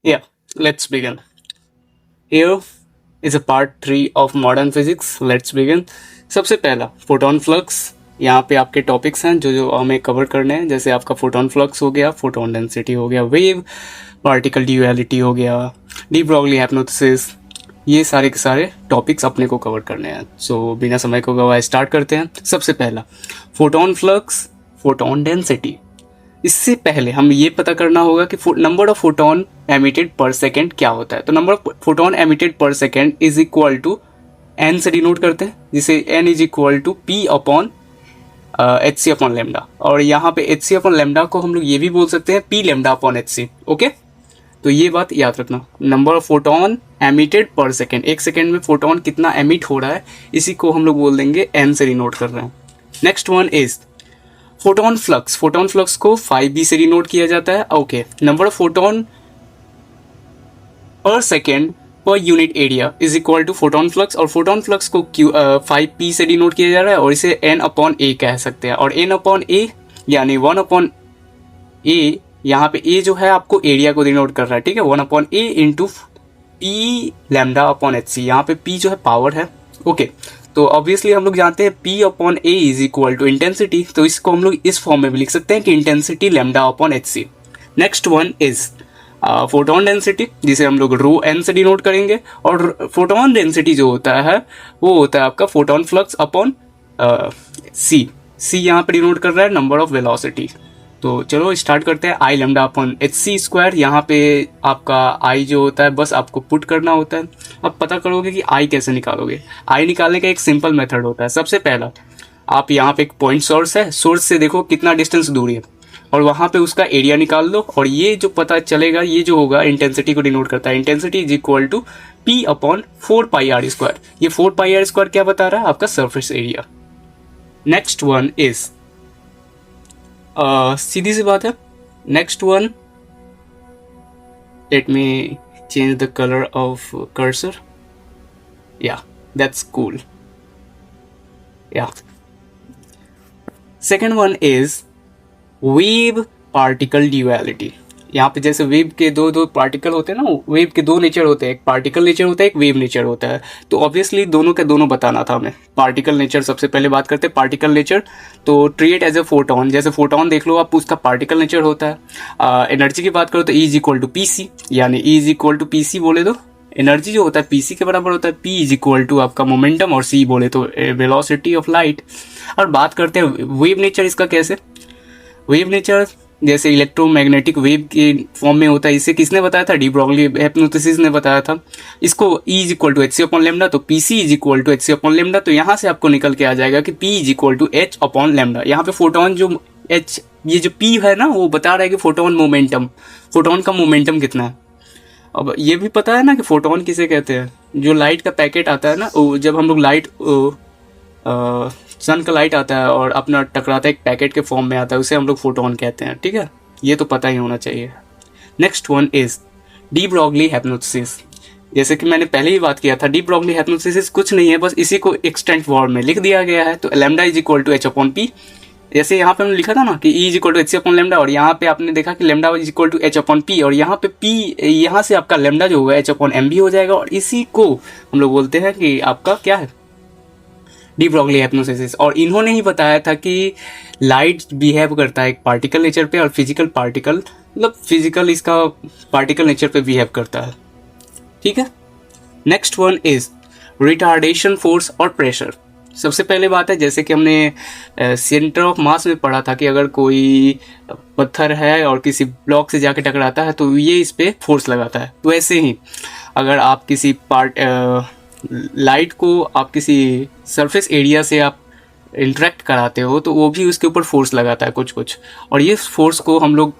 Yeah, let's begin. Here is a part 3 of modern physics. Let's begin. सबसे पहला photon flux. यहाँ पे आपके टॉपिक्स हैं जो जो हमें कवर करने हैं, जैसे आपका फोटोन फ्लक्स हो गया, फोटोन डेंसिटी हो गया, वेव पार्टिकल ड्यूअलिटी हो गया, डी ब्रॉगली हाइप्नोथिसिस। ये सारे के सारे टॉपिक्स अपने को कवर करने हैं। सो बिना समय को गवाए स्टार्ट करते हैं। सबसे पहला फोटोन फ्लक्स, फोटोन डेंसिटी। इससे पहले हम ये पता करना होगा कि number of photon emitted per second क्या होता है। तो number of photon emitted per second is equal to N से डिनोट करते हैं, जिसे N is equal to P upon H C upon lambda. और यहाँ पे एच सी अपॉन लेमडा को हम लोग ये भी बोल सकते हैं P lambda upon H C. Okay, तो ये बात याद रखना। Number of photon emitted per second, एक सेकेंड में फोटोन कितना एमिट हो रहा है, इसी को हम लोग बोल देंगे एन से डिनोट कर रहे हैं। Next one is photon flux. Photon flux को 5b से डिनोट किया जाता है। Okay, number of photon per second per unit area is equal to photon flux, और फोटोन फ्लक्स को 5p से डिनोट किया जा रहा है, और इसे n अपॉन ए कह सकते हैं। और n अपॉन ए यानी 1 अपॉन ए, यहाँ पे ए जो है आपको एरिया को डिनोट कर रहा है, ठीक है। 1 upon A into P lambda upon H C. यहाँ पे p जो है पावर है। ओके, तो ऑब्वियसली हम लोग जानते हैं P upon A is equal to intensity, तो इसको हम लोग इस फॉर्म में भी लिख सकते हैं कि intensity lambda upon H C. Next one is photon density, जिसे हम लोग रो एन से डिनोट करेंगे। और फोटोन डेंसिटी जो होता है वो होता है आपका फोटोन फ्लक्स अपॉन सी। सी यहाँ पे डिनोट कर रहा है नंबर ऑफ वेलोसिटी। तो चलो स्टार्ट करते हैं। I lambda upon H C square. यहाँ पे आपका आई जो होता है बस आपको पुट करना होता है। अब पता करोगे कि आई कैसे निकालोगे। आई निकालने का एक सिंपल मेथड होता है। सबसे पहला आप यहाँ पे एक पॉइंट सोर्स है, सोर्स से देखो कितना डिस्टेंस दूरी है, और वहाँ पे उसका एरिया निकाल लो। और ये जो पता चलेगा, ये जो होगा इंटेंसिटी को डिनोट करता है। Intensity is equal to P upon 4πr square. ये 4πr स्क्वायर क्या बता रहा है? आपका surface area. Next one is सीधी सी बात है। Next one, let me change the colour of cursor. Yeah that's cool. Yeah second one is wave particle duality. यहाँ पे जैसे वेव के दो दो पार्टिकल होते हैं ना, वेव के दो नेचर होते हैं, एक पार्टिकल नेचर होता है, एक वेव नेचर होता है। तो ऑब्वियसली दोनों के दोनों बताना था हमें। पार्टिकल नेचर सबसे पहले बात करते हैं। पार्टिकल नेचर तो ट्रीट एज ए फोटोन। जैसे फोटोन देख लो आप, उसका पार्टिकल नेचर होता है। एनर्जी की बात करो तो E is equal to P C, यानी E is equal to P C बोले तो एनर्जी जो होता है पी सी के बराबर होता है। पी इज इक्वल टू आपका मोमेंटम, और सी बोले तो वेलोसिटी ऑफ लाइट। और बात करते हैं वेव नेचर इसका। कैसे वेव नेचर? जैसे इलेक्ट्रोमैग्नेटिक वेव के फॉर्म में होता है। इसे किसने बताया था? डी ब्रॉगली हाइप्नोथिसिस ने बताया था। इसको E is equal to H C upon lambda, तो P C is equal to H C upon lambda. तो यहाँ से आपको निकल के आ जाएगा कि P is equal to H upon lambda. यहाँ पे फोटोन जो H, ये जो P है ना, वो बता रहा है कि फोटोन मोमेंटम, फोटोन का मोमेंटम कितना है। अब ये भी पता है ना कि फोटोन किसे कहते हैं? जो लाइट का पैकेट आता है ना, जब हम लोग लाइट सन का लाइट आता है और अपना टकराता है, एक पैकेट के फॉर्म में आता है, उसे हम लोग फोटोन कहते हैं, ठीक है। ये तो पता ही होना चाहिए। Next one is de Broglie hypothesis. जैसे कि मैंने पहले ही बात किया था, डी ब्रॉगली हाइप्नोथिसिस कुछ नहीं है, बस इसी को एक्सटेंट फॉर्म में लिख दिया गया है। तो lambda is equal to H upon P. जैसे यहाँ पे हमने लिखा था ना कि E is equal to H C upon lambda, और यहाँ पे आपने देखा कि lambda is equal to H upon P, और यहाँ पे पी, यहाँ से आपका लेमडा जो होगा एच अपॉन एम भी हो जाएगा। और इसी को हम लोग बोलते हैं कि आपका क्या है? De Broglie हाइप्नोसिस। और इन्होंने ही बताया था कि लाइट बिहेव करता है एक पार्टिकल नेचर पे, और फिजिकल पार्टिकल मतलब फिजिकल इसका पार्टिकल नेचर पे बिहेव करता है, ठीक है। Next one is retardation force और प्रेशर। सबसे पहले बात है, जैसे कि हमने सेंटर ऑफ मास में पढ़ा था कि अगर कोई पत्थर है और किसी ब्लॉक से जाके टकराता है तो ये इस पे फोर्स लगाता है। तो ऐसे ही अगर आप किसी लाइट को आप किसी सरफेस एरिया से आप इंटरेक्ट कराते हो तो वो भी उसके ऊपर फोर्स लगाता है कुछ कुछ। और ये फोर्स को हम लोग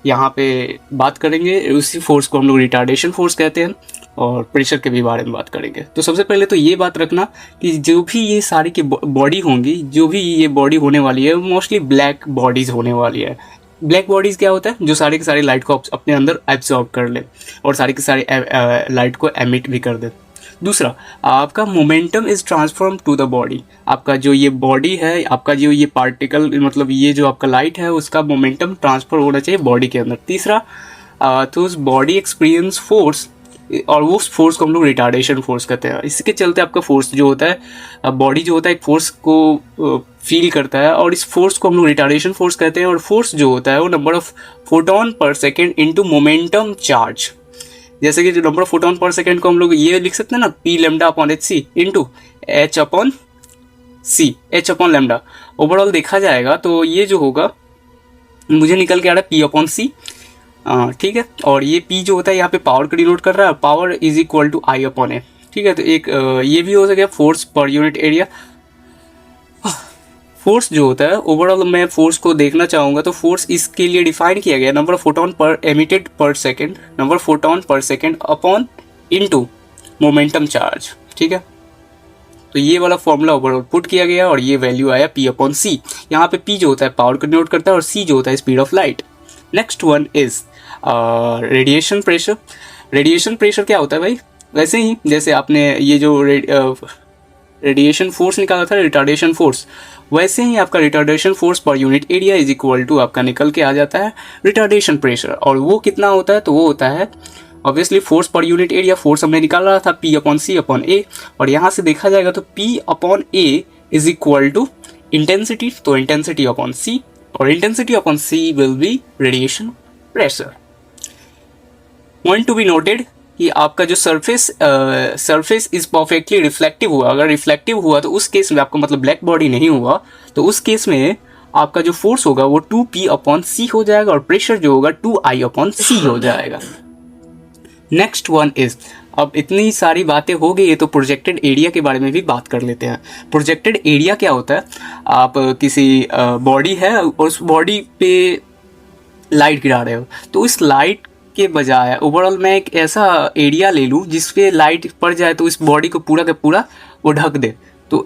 यहाँ पे बात करेंगे, उसी फोर्स को हम लोग रिटार्डेशन फोर्स कहते हैं। और प्रेशर के भी बारे में बात करेंगे। तो सबसे पहले तो ये बात रखना कि जो भी ये सारी की बॉडी होंगी, जो भी ये बॉडी होने वाली है, मोस्टली ब्लैक बॉडीज होने वाली है। ब्लैक बॉडीज क्या होता है? जो सारी की सारी लाइट को अपने अंदर एब्जॉर्ब कर ले और सारी की सारी लाइट को एमिट भी कर दे। दूसरा, आपका momentum is transform to the body. आपका जो ये बॉडी है, आपका जो ये पार्टिकल मतलब ये जो आपका लाइट है, उसका मोमेंटम ट्रांसफर होना चाहिए बॉडी के अंदर। तीसरा, तो उस बॉडी एक्सपीरियंस फोर्स, और वो फोर्स को हम लोग रिटार्डेशन फोर्स कहते हैं। इसके चलते आपका फोर्स जो होता है, बॉडी जो होता है एक फोर्स को फील करता है, और इस फोर्स को हम लोग रिटार्डेशन फोर्स कहते हैं। और फोर्स जो होता है वो number of photon per second into momentum charge. जैसे कि number of photon per second को हम लोग ये लिख सकते हैं ना, P lambda upon H C into H upon C, H upon lambda. Overall देखा जाएगा तो ये जो होगा मुझे निकल के आ रहा है पी अपॉन सी, ठीक है। और ये पी जो होता है यहाँ पे पावर को डिनोट कर रहा है, power is equal to I upon A, ठीक है। तो एक ये भी हो सकेगा force per unit area. Force जो होता है ओवरऑल, मैं फोर्स को देखना चाहूँगा तो फोर्स इसके लिए डिफाइन किया गया नंबर ऑफ फोटोन पर emitted per second, number of photon per second upon into momentum charge, ठीक है। तो ये वाला फॉर्मूला ओवरऑल पुट किया गया और ये वैल्यू आया पी अपॉन सी। यहाँ पे पी जो होता है पावर को डिनोट करता है और सी जो होता है speed of light. Next one is radiation pressure. Radiation pressure क्या होता है भाई? वैसे ही जैसे आपने ये जो रेडिएशन फोर्स निकाला था, रिटार्डेशन फोर्स, वैसे ही आपका retardation force per unit area is equal to आपका निकल के आ जाता है रिटार्डेशन प्रेशर। और वो कितना होता है? तो वो होता है obviously force per unit area. Force हमने निकाल रहा था P upon C upon A, और यहाँ से देखा जाएगा तो P upon A is equal to intensity, तो इंटेंसिटी अपॉन सी, और intensity upon C will be radiation pressure. Point to be noted कि आपका जो सरफेस इज परफेक्टली रिफ्लेक्टिव हुआ। अगर रिफ्लेक्टिव हुआ तो उस केस में आपका मतलब ब्लैक बॉडी नहीं हुआ, तो उस केस में आपका जो फोर्स होगा वो 2p अपॉन सी हो जाएगा और प्रेशर जो होगा 2i अपॉन सी हो जाएगा। नेक्स्ट वन इज, अब इतनी सारी बातें हो गई है तो प्रोजेक्टेड एरिया के बारे में भी बात कर लेते हैं। प्रोजेक्टेड एरिया क्या होता है? आप किसी बॉडी है और उस बॉडी पे लाइट गिरा रहे हो, तो इस लाइट के बजाय ओवरऑल मैं एक ऐसा एरिया ले लूँ जिसपे लाइट पड़ जाए तो इस बॉडी को पूरा का पूरा वो ढक दे, तो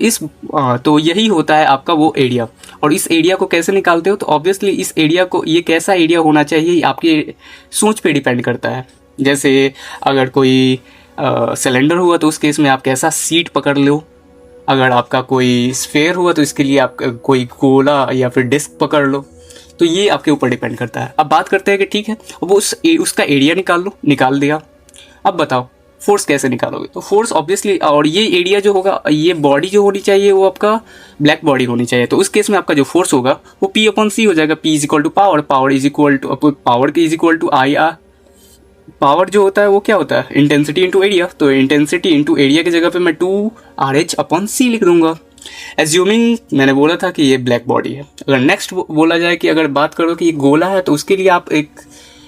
यही होता है आपका वो एरिया। और इस एरिया को कैसे निकालते हो? तो ऑब्वियसली इस एरिया को, ये कैसा एरिया होना चाहिए आपकी सोच पे डिपेंड करता है। जैसे अगर कोई सिलेंडर हुआ तो उस केस में आप कैसा सीट पकड़ लो, अगर आपका कोई स्फेयर हुआ तो इसके लिए आप कोई गोला या फिर डिस्क पकड़ लो, तो ये आपके ऊपर डिपेंड करता है। अब बात करते हैं कि ठीक है वो उसका एरिया निकाल लो, निकाल दिया। अब बताओ फोर्स कैसे निकालोगे? तो फोर्स ऑब्वियसली, और ये एरिया जो होगा, ये बॉडी जो होनी चाहिए वो आपका ब्लैक बॉडी होनी चाहिए, तो उस केस में आपका जो फोर्स होगा वो पी अपॉन सी हो जाएगा। P is equal to power, power is equal to power के is equal to I R. Power जो होता है वो क्या होता है? इंटेंसिटी इंटू एरिया, तो इंटेंसिटी इंटू एरिया की जगह पे मैं 2RH अपॉन सी लिख दूंगा। एज्यूमिंग मैंने बोला था कि ये ब्लैक बॉडी है। अगर नेक्स्ट बोला जाए कि अगर बात करो कि ये गोला है, तो उसके लिए आप एक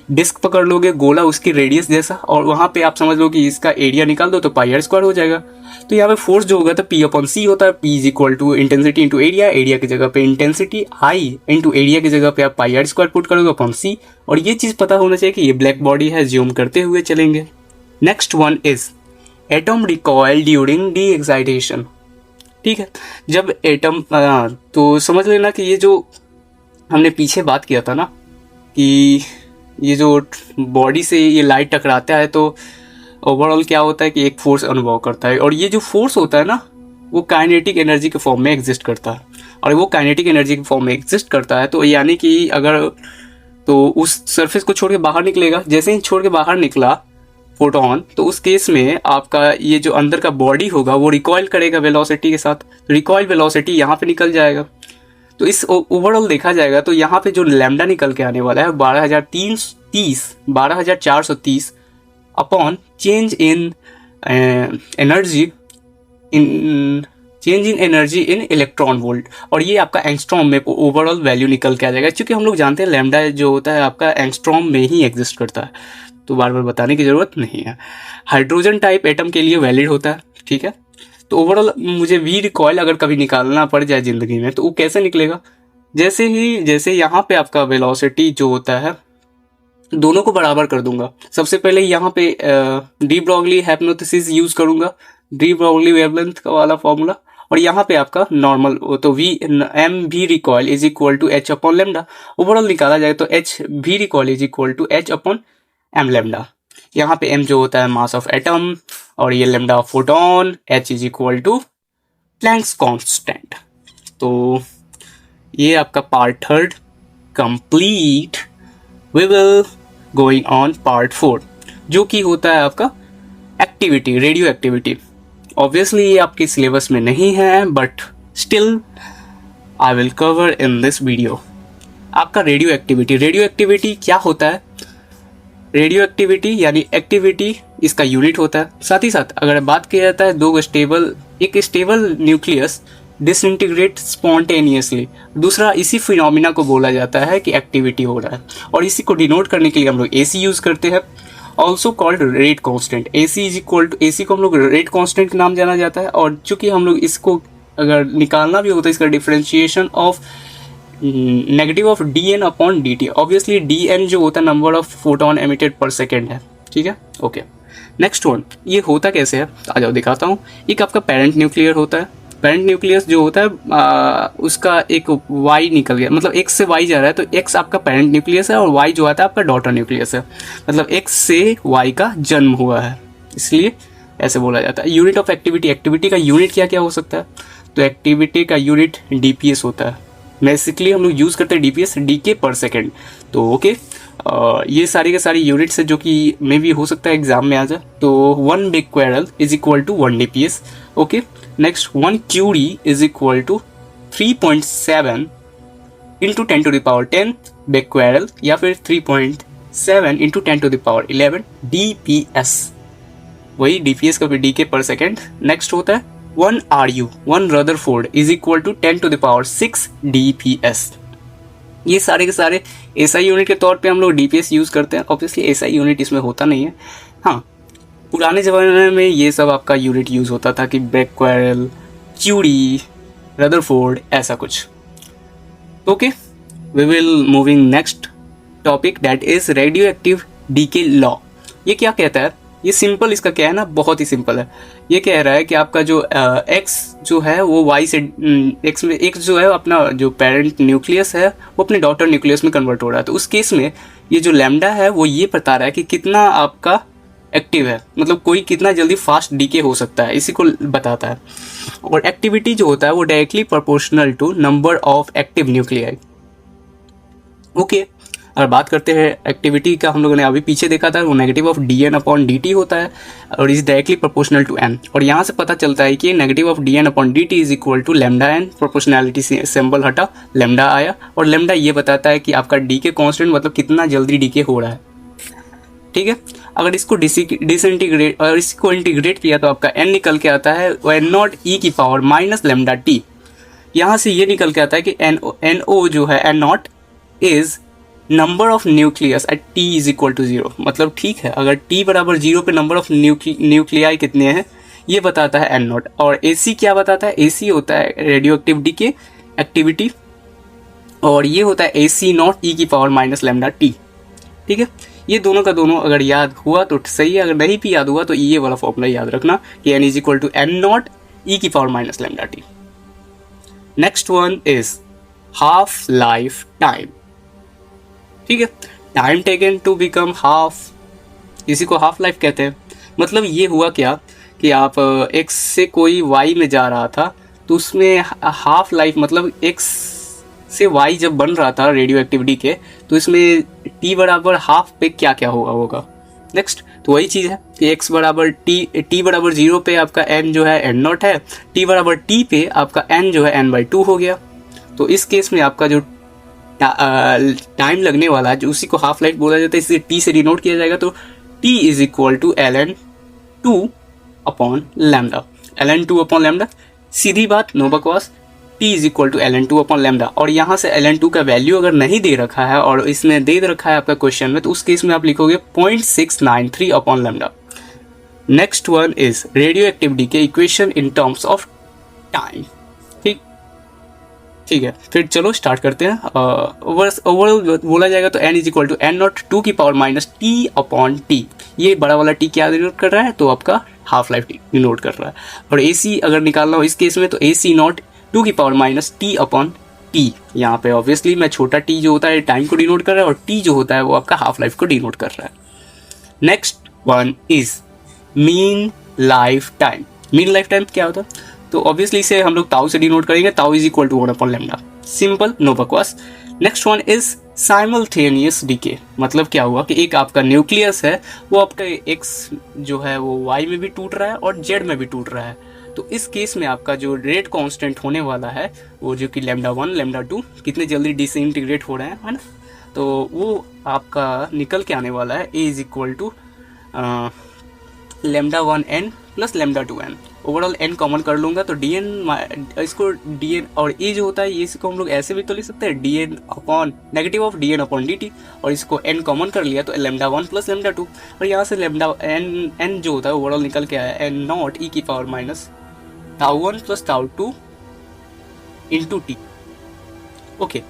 डिस्क पकड़ लोगे, गोला उसकी रेडियस जैसा, और वहाँ पे आप समझ लो कि इसका एरिया निकाल दो तो पाई आर स्क्वायर हो जाएगा। तो यहाँ पे फोर्स जो होगा तो पी अपॉन सी होता है। P is equal to intensity into area, area की जगह पे इंटेंसिटी, आई इंटू एरिया की जगह पे आप पाई आर स्क्वायर पुट करोगे अपॉन सी। और ये चीज़ पता होना चाहिए कि ये ब्लैक बॉडी है, ज्यूम करते हुए चलेंगे। Next one is atom recoil during D excitation. ठीक है, जब एटम तो समझ लेना कि ये जो हमने पीछे बात किया था ना कि ये जो बॉडी से ये लाइट टकराता है तो ओवरऑल क्या होता है कि एक फोर्स अनुभव करता है, और ये जो फोर्स होता है ना वो काइनेटिक एनर्जी के फॉर्म में एग्जिस्ट करता है। और वो काइनेटिक एनर्जी के फॉर्म में एग्जिस्ट करता है तो यानी कि अगर तो उस सरफेस को छोड़ के बाहर निकलेगा, जैसे ही छोड़ के बाहर निकला फोटोन, तो उस केस में आपका ये जो अंदर का बॉडी होगा वो रिकॉइल करेगा वेलोसिटी के साथ, रिकॉइल वेलोसिटी यहाँ पे निकल जाएगा। तो इस ओवरऑल देखा जाएगा तो यहाँ पे जो लैम्डा निकल के आने वाला है 12,430 upon change in energy in electron volt, और ये आपका एंगस्ट्रॉम में ओवरऑल वैल्यू निकल के आ जाएगा। क्योंकि हम लोग जानते हैं लैम्डा जो होता है आपका एंगस्ट्रॉम में ही एग्जिस्ट करता है, तो बार बार बताने की ज़रूरत नहीं है। हाइड्रोजन टाइप एटम के लिए वैलिड होता है, ठीक है। तो ओवरऑल मुझे वी रिकॉयल अगर कभी निकालना पड़ जाए ज़िंदगी में तो वो कैसे निकलेगा? जैसे यहाँ पे आपका वेलोसिटी जो होता है दोनों को बराबर कर दूंगा। सबसे पहले यहाँ पे डी ब्रॉगली हाइप्नोथिसिस यूज़ करूँगा, डी ब्रॉगली वेवलेंथ का वाला फॉर्मूला, और यहाँ पे आपका नॉर्मल तो V M V recoil is equal to H upon lambda. Overall निकाला जाए तो H V recoil is equal to H upon M lambda. यहाँ पे एम जो होता है मास ऑफ एटम और ये lambda of photon, H is equal to Planck's constant. तो ये आपका part third complete. We will going on part 4, जो कि होता है आपका एक्टिविटी, रेडियो एक्टिविटी। ऑब्वियसली ये आपके सिलेबस में नहीं है, but still I will cover in this video. आपका रेडियो एक्टिविटी क्या होता है? रेडियो एक्टिविटी यानी एक्टिविटी इसका यूनिट होता है। साथ ही साथ अगर बात किया जाता है एक स्टेबल न्यूक्लियस डिसइंटीग्रेट स्पॉन्टेनियसली, दूसरा इसी फिनोमिना को बोला जाता है कि एक्टिविटी हो रहा है, और इसी को डिनोट करने के लिए हम लोग AC यूज़ करते हैं, also called rate constant. AC को हम लोग रेट कांस्टेंट के नाम जाना जाता है। और चूंकि हम लोग इसको अगर निकालना भी होता है, इसका differentiation of negative of dn upon dt, obviously dn जो होता है number of photon emitted per second है, ठीक है, ओके। नेक्स्ट वन, ये होता कैसे है, आ जाओ दिखाता हूँ। एक आपका पेरेंट न्यूक्लियर होता है। पेरेंट न्यूक्लियस जो होता है उसका एक Y निकल गया, मतलब X से Y जा रहा है, तो X आपका पेरेंट न्यूक्लियस है और Y जो आता है आपका डॉटर न्यूक्लियस है, मतलब X से Y का जन्म हुआ है, इसलिए ऐसे बोला जाता है। यूनिट ऑफ एक्टिविटी का यूनिट क्या क्या हो सकता है? तो एक्टिविटी का यूनिट DPS होता है। बेसिकली हम लोग यूज़ करते हैं DPS, DK पर सेकेंड। तो ओके, ये सारी के सारी यूनिट्स है जो कि मे भी हो सकता है एग्जाम में आ जाए। तो 1 becquerel is equal to 1 DPS, okay. Next 1 QD is equal to 3.7 into 10 to the power 10 becquerel, या फिर 3.7 into 10 to the power 11 DPS। वही DPS का फिर DK पर सेकेंड। नेक्स्ट होता है 1 RU 1 Rutherford is equal to 10 to the power 6 DPS। ये सारे के सारे SI यूनिट के तौर पे हम लोग DPS यूज़ करते हैं। ऑब्वियसली SI यूनिट इसमें होता नहीं है। हाँ, पुराने ज़माने में ये सब आपका यूनिट यूज़ होता था कि बेक्वेरल, QD, रदरफोर्ड, ऐसा कुछ। Okay, we will moving next topic, that is radioactive decay law. ये क्या कहता है? ये सिंपल, इसका क्या है ना, बहुत ही सिंपल है। ये कह रहा है कि आपका जो X जो है वो Y से X में, X जो है अपना जो पेरेंट न्यूक्लियस है वो अपने डॉटर न्यूक्लियस में कन्वर्ट हो रहा है। तो उस केस में ये जो लैम्डा है वो ये बता रहा है कि कितना आपका एक्टिव है, मतलब कोई कितना जल्दी फास्ट डीके हो सकता है, इसी को बताता है। और एक्टिविटी जो होता है वो directly proportional to number of active nuclei. Okay, अगर बात करते हैं एक्टिविटी का, हम लोगों ने अभी पीछे देखा था, वो negative of dn upon dt होता है और is directly proportional to n। और यहाँ से पता चलता है कि negative of dn upon dt is equal to lambda n। Proportionality से सिंबल हटा, लैम्डा आया, और लैम्डा ये बताता है कि आपका डीके कांस्टेंट, मतलब कितना जल्दी डीके हो रहा है, ठीक है। अगर इसको डिसइंटीग्रेट और इसको इंटीग्रेट किया तो आपका n निकल के आता है n0 e की पावर माइनस लैम्डा t। यहाँ से ये निकल के आता है कि NO जो है n0 is number of nucleus at t is equal to 0। मतलब ठीक है, अगर t बराबर 0 पे नंबर ऑफ न्यूक्लियाई कितने हैं ये बताता है n0। और AC क्या बताता है? AC होता है रेडियो एक्टिविटी के एक्टिविटी, और ये होता है AC0 e की पावर माइनस लैम्डा t, ठीक है। ये दोनों का दोनों अगर याद हुआ तो सही है, अगर नहीं भी याद हुआ तो ये वाला फॉर्मूला याद रखना कि n is equal to n0 e की power minus lambda t। Next one is half life time, ठीक है। Time taken to become half, इसी को हाफ लाइफ कहते हैं। मतलब ये हुआ क्या कि आप X से कोई Y में जा रहा था, तो उसमें हाफ लाइफ, मतलब X से Y जब बन रहा था रेडियो एक्टिविटी के, तो इसमें T बराबर हाफ पे क्या क्या होगा। नेक्स्ट, तो वही चीज़ है कि X बराबर T बराबर 0 पे आपका N जो है n0 है, T बराबर T पे आपका N जो है n/2 हो गया। तो इस केस में आपका जो टाइम लगने वाला है, जो उसी को हाफ लाइफ बोला जाता है, इसे T से डिनोट किया जाएगा। तो T is equal to ln2 upon lambda. ln2 upon lambda, सीधी बात, नो बकवास। T is equal to ln2 upon lambda. और यहाँ से ln2 का वैल्यू अगर नहीं दे रखा है और इसमें दे रखा है आपका क्वेश्चन में, तो उस केस में आप लिखोगे 0.693 upon lambda. Next one is radioactivity के equation in terms of time, ठीक है। फिर चलो स्टार्ट करते हैं। ओवरऑल बोला जाएगा तो n is equal to n0 2 की power minus t upon t। ये बड़ा वाला t क्या डिनोट कर रहा है? तो आपका हाफ लाइफ डिनोट कर रहा है। और AC अगर निकालना हो इस केस में तो AC0 2 की power minus t upon t। यहाँ पे ऑब्वियसली मैं छोटा t जो होता है टाइम को डिनोट कर रहा है, और t जो होता है वो आपका हाफ लाइफ को डिनोट कर रहा है। Next one is mean life time. Mean life time क्या होता है? तो ऑब्वियसली इसे हम लोग ताऊ से डिनोट करेंगे, tau is equal to 1 upon lambda. Simple, no बकवास। Next one is simultaneous decay मतलब क्या हुआ कि एक आपका न्यूक्लियस है वो आपका एक्स जो है वो वाई में भी टूट रहा है और जेड में भी टूट रहा है। तो इस केस में आपका जो रेट कांस्टेंट होने वाला है वो जो कि λ1 λ2 कितने जल्दी डिसइंटीग्रेट हो रहे हैं, है ना, तो वो आपका निकल के आने वाला है A is equal to λ1n plus λ2n। Overall n common कर लूँगा तो dn, इसको dn और ए जो होता है ये इसको हम लोग ऐसे भी तो लिख सकते हैं dn upon negative of dn upon dt, और इसको n कॉमन कर लिया तो λ1 प्लस λ2, और यहाँ से n जो होता है ओवरऑल निकल के आया n नॉट e की power minus τ1 plus τ2 into T. Okay,